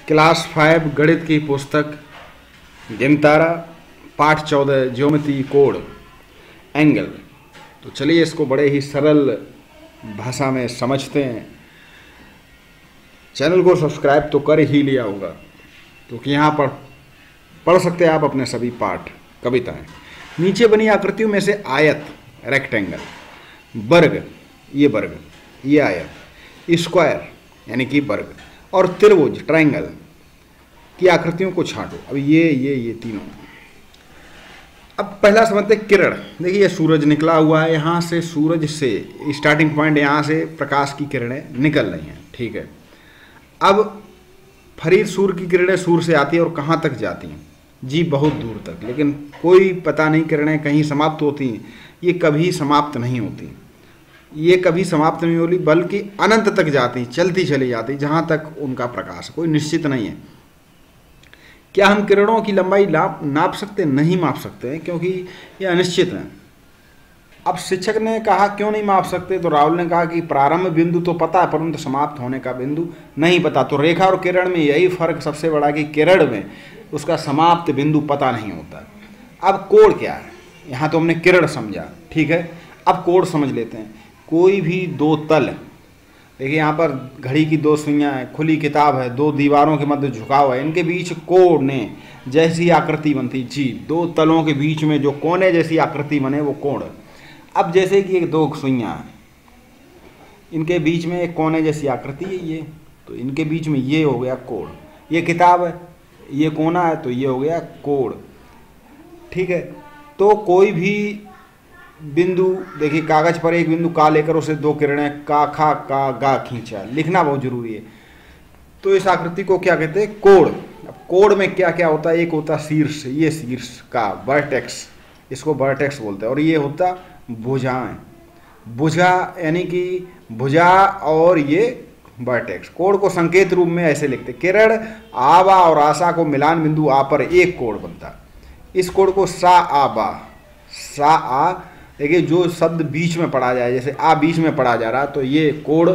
Class 5 गणित की पुस्तक गिनतारा पाठ 14 ज्योमेट्री कोड एंगल। तो चलिए इसको बड़े ही सरल भाषा में समझते हैं। चैनल को सब्सक्राइब तो कर ही लिया होगा, क्योंकि यहाँ पर पढ़ सकते हैं आप अपने सभी पाठ कविताएं। नीचे बनी आकृतियों में से आयत रेक्टेंगल, वर्ग ये आयत, स्क्वायर यानी कि वर्ग और त्रिभुज ट्रायंगल की आकृतियों को छांटो। अब ये तीनों। अब पहला समझते हैं किरण। देखिए सूरज निकला हुआ है, यहाँ से सूरज से स्टार्टिंग पॉइंट, यहाँ से प्रकाश की किरणें निकल रही हैं, ठीक है। अब फरीद सूर्य की किरणें सूर्य से आती है और कहाँ तक जाती हैं? जी बहुत दूर तक, लेकिन कोई पता नहीं किरणें कहीं समाप्त होती हैं। ये कभी समाप्त नहीं होती, ये कभी समाप्त नहीं होती, बल्कि अनंत तक जाती, चलती चली जाती, जहाँ तक उनका प्रकाश कोई निश्चित नहीं है। क्या हम किरणों की लंबाई नाप सकते? नहीं माप सकते हैं, क्योंकि ये अनिश्चित है। अब शिक्षक ने कहा क्यों नहीं माप सकते, तो राहुल ने कहा कि प्रारंभ बिंदु तो पता है, परंतु समाप्त होने का बिंदु नहीं पता। तो रेखा और किरण में यही फर्क सबसे बड़ा कि किरण में उसका समाप्त बिंदु पता नहीं होता। अब कोण क्या है? यहाँ तो हमने किरण समझा, ठीक है। अब कोण समझ लेते हैं। कोई भी दो तल, देखिए यहाँ पर घड़ी की दो सुइयाँ हैं, खुली किताब है, दो दीवारों के मध्य झुकाव है, इनके बीच कोण जैसी आकृति बनती। जी, दो तलों के बीच में जो कोने जैसी आकृति बने वो कोण। अब जैसे कि एक दो सुइयाँ हैं, इनके बीच में एक कोने जैसी आकृति है ये, तो इनके बीच में ये हो गया कोण। ये किताब है, ये कोना है, तो ये हो गया कोण, ठीक है। तो कोई भी बिंदु, देखिए कागज पर एक बिंदु का लेकर उसे दो किरणें का खा का गा खींचा, लिखना बहुत जरूरी है। तो इस आकृति को क्या कहते हैं? कोण। अब कोण में क्या क्या होता है? एक होता शीर्ष, ये शीर्ष का वर्टेक्स, इसको वर्टेक्स बोलते हैं। और ये होता भुजाएं, भुजा यानी कि भुजा, और ये वर्टेक्स। कोण को संकेत रूप में ऐसे लिखते, किरण आबा और आशा को मिलान बिंदु आ पर एक कोण बनता। इस कोण को सा आ बा, सा आ, देखिए जो शब्द बीच में पढ़ा जाए, जैसे आ बीच में पढ़ा जा रहा, तो ये कोण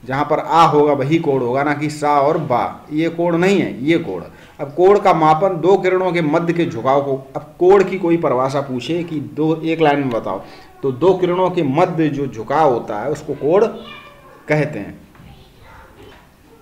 जहाँ पर आ होगा वही कोण होगा, ना कि सा और बा। ये कोण नहीं है, ये कोण। अब कोण का मापन दो किरणों के मध्य के झुकाव को, अब कोण की कोई परिभाषा पूछे कि दो, एक लाइन में बताओ, तो दो किरणों के मध्य जो झुकाव होता है उसको कोण कहते हैं।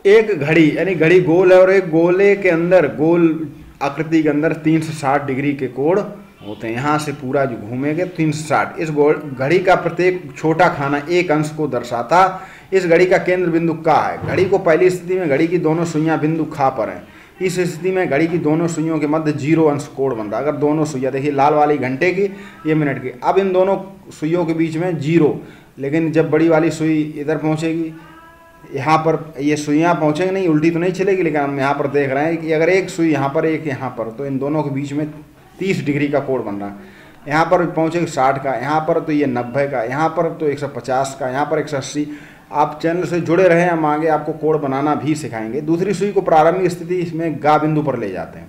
एक घड़ी यानी घड़ी गोल है, और एक गोले के अंदर, गोल आकृति के अंदर 360 डिग्री के कोण होते हैं। यहाँ से पूरा जो घूमेंगे 360। इस घड़ी का प्रत्येक छोटा खाना एक अंश को दर्शाता। इस घड़ी का केंद्र बिंदु का है। घड़ी को पहली स्थिति में घड़ी की दोनों सुइयां बिंदु खा पर हैं। इस स्थिति में घड़ी की दोनों सुइयों के मध्य 0 अंश कोण बन रहा है। अगर दोनों सुइयां, देखिए लाल वाली घंटे की, ये मिनट की, अब इन दोनों सुइयों के बीच में 0, लेकिन जब बड़ी वाली सुई इधर पहुँचेगी, यहाँ पर ये सुइयाँ पहुँचेंगी नहीं, उल्टी तो नहीं चलेगी, लेकिन हम यहाँ पर देख रहे हैं कि अगर एक सुई यहाँ पर एक यहाँ पर, तो इन दोनों के बीच में 30 डिग्री का कोण बन रहा है। यहाँ पर पहुँचेगा 60 का, यहाँ पर तो ये 90 का, यहाँ पर तो 150 का, यहाँ पर 180। आप चैनल से जुड़े रहें, हम आगे आपको कोण बनाना भी सिखाएंगे। दूसरी सुई को प्रारंभिक स्थिति इसमें गा बिंदु पर ले जाते हैं।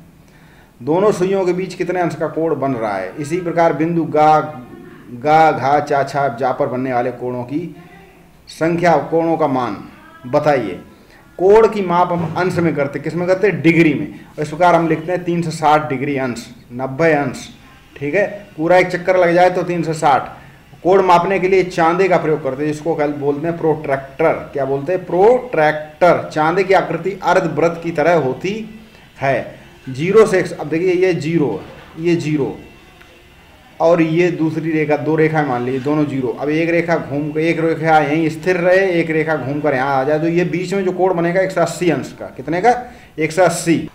दोनों सुइयों के बीच कितने अंश का कोण बन रहा है? इसी प्रकार बिंदु गा घा चा छा जा पर बनने वाले कोणों की संख्या, कोणों का मान बताइए। कोण की माप हम अंश में करते, किस में करते? डिग्री में। और इस प्रकार हम लिखते हैं 360 डिग्री अंश, 90 अंश, ठीक है। पूरा एक चक्कर लग जाए तो 360। कोण मापने के लिए चांदे का प्रयोग करते हैं, जिसको बोलते हैं प्रोट्रैक्टर। क्या बोलते हैं? प्रोट्रैक्टर। चांदे की आकृति अर्धवृत्त की तरह होती है। 0 से, अब देखिए ये 0, ये 0, और ये दूसरी रेखा, दो रेखा मान लीजिए, दोनों 0। अब एक रेखा घूम कर, एक रेखा यहीं स्थिर रहे, एक रेखा घूम कर यहाँ आ जाए, तो ये बीच में जो कोण बनेगा 180 अंश का। कितने का? 180।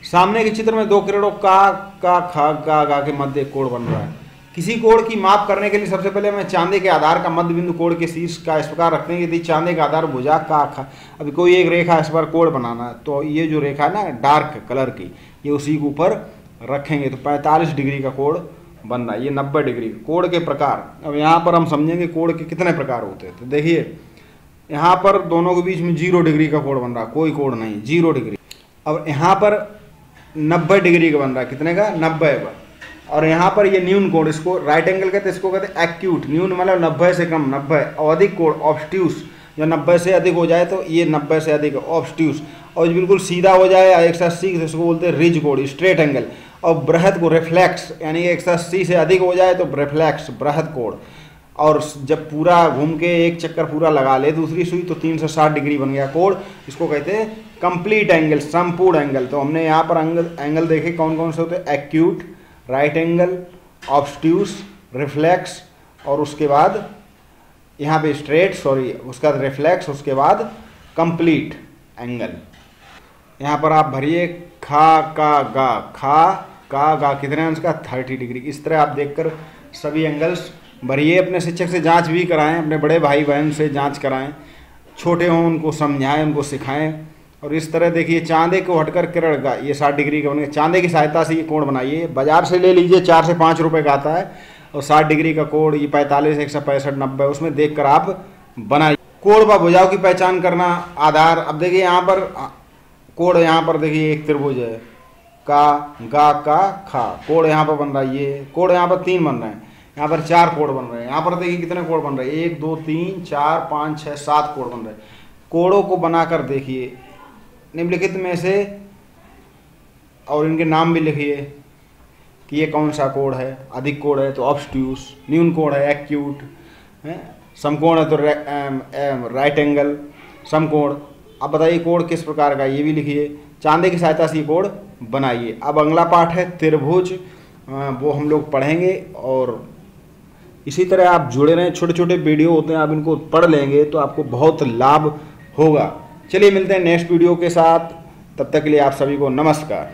सामने के चित्र में दो किरणों का खा गा के मध्य कोण बन रहा है। किसी कोण की माप करने के लिए सबसे पहले हमें चांदे के आधार का मध्य बिंदु कोण के शीर्ष का इस प्रकार रखते हैं। यदि चांदे का आधार भुजा का खा, अभी कोई एक रेखा इस पर कोण बनाना है, तो ये जो रेखा है ना डार्क कलर की, ये उसी के ऊपर रखेंगे, तो 45 डिग्री का कोण बन रहा है। ये 90 डिग्री। कोण के प्रकार, अब यहाँ पर हम समझेंगे कोण के कितने प्रकार होते हैं। तो देखिए यहाँ पर दोनों के बीच में 0 डिग्री का कोण बन रहा है, कोई कोण नहीं, 0 डिग्री। अब यहाँ पर 90 डिग्री का बन रहा है, कितने का? 90 का। और यहाँ पर ये न्यून कोण, इसको राइट एंगल कहते हैं, इसको कहते हैं एक्यूट। न्यून मतलब 90 से कम, 90। और अधिक कोण ऑब्स्ट्यूस, जब 90 से अधिक हो जाए तो ये 90 से अधिक ऑब्स्ट्यूस। और बिल्कुल सीधा हो जाए 180 से, उसको बोलते हैं रिज कोण, स्ट्रेट एंगल। और बृहद को रिफ्लेक्स, यानी 180 से अधिक हो जाए तो रिफ्लेक्स, बृहद कोण। और जब पूरा घूम के एक चक्कर पूरा लगा ले दूसरी सुई तो 360 डिग्री बन गया कोण। इसको कहते हैं कंप्लीट एंगल, संपूर्ण एंगल। तो हमने यहाँ पर एंगल देखे कौन कौन से होते हैं, एक्यूट, राइट एंगल, ऑब्स्ट्यूस, रिफ्लेक्स, और उसके बाद यहाँ पे स्ट्रेट, सॉरी उसका रिफ्लेक्स, उसके बाद कंप्लीट एंगल। यहाँ पर आप भरिए खा का गा, खा का गा, कितने अंश का, 30 डिग्री। इस तरह आप देखकर सभी एंगल्स भरिए। अपने शिक्षक से जांच भी कराएं, अपने बड़े भाई बहन से जांच कराएं, छोटे हों उनको समझाएं, उनको सिखाएं। और इस तरह देखिए चांदे को हटकर किरण का, ये 60 डिग्री का बन गया। चांदे की सहायता से ये कोण बनाइए, बाजार से ले लीजिए, 4 से 5 रुपए का आता है। और 60 डिग्री का कोण, ये 45, 165, 90, उसमें देख कर आप बनाइए। कोण व भुजाओं की पहचान करना, आधार। अब देखिए यहाँ पर कोण, यहाँ पर देखिए एक त्रिभुज है, का गा का खा, कोण यहाँ पर बन रहा है, ये कोण यहाँ पर 3 बन रहे हैं, यहाँ पर 4 कोण बन रहे हैं। यहाँ पर देखिए कितने कोण बन रहे हैं, 1 2 3 4 5 6 7 कोण बन रहे हैं। कोणों को बनाकर देखिए निम्नलिखित में से, और इनके नाम भी लिखिए कि ये कौन सा कोण है। अधिक कोण है तो ऑब्स्ट्यूस, न्यून कोण है एक्यूट, समकोण है तो राइट एंगल, समकोण। अब बताइए कोण किस प्रकार का, ये भी लिखिए। चांदे की सहायता से ये कोण बनाइए। अब अगला पाठ है त्रिभुज, वो हम लोग पढ़ेंगे। और इसी तरह आप जुड़े रहें, छोटे छोटे वीडियो होते हैं, आप इनको पढ़ लेंगे तो आपको बहुत लाभ होगा। चलिए मिलते हैं नेक्स्ट वीडियो के साथ, तब तक के लिए आप सभी को नमस्कार।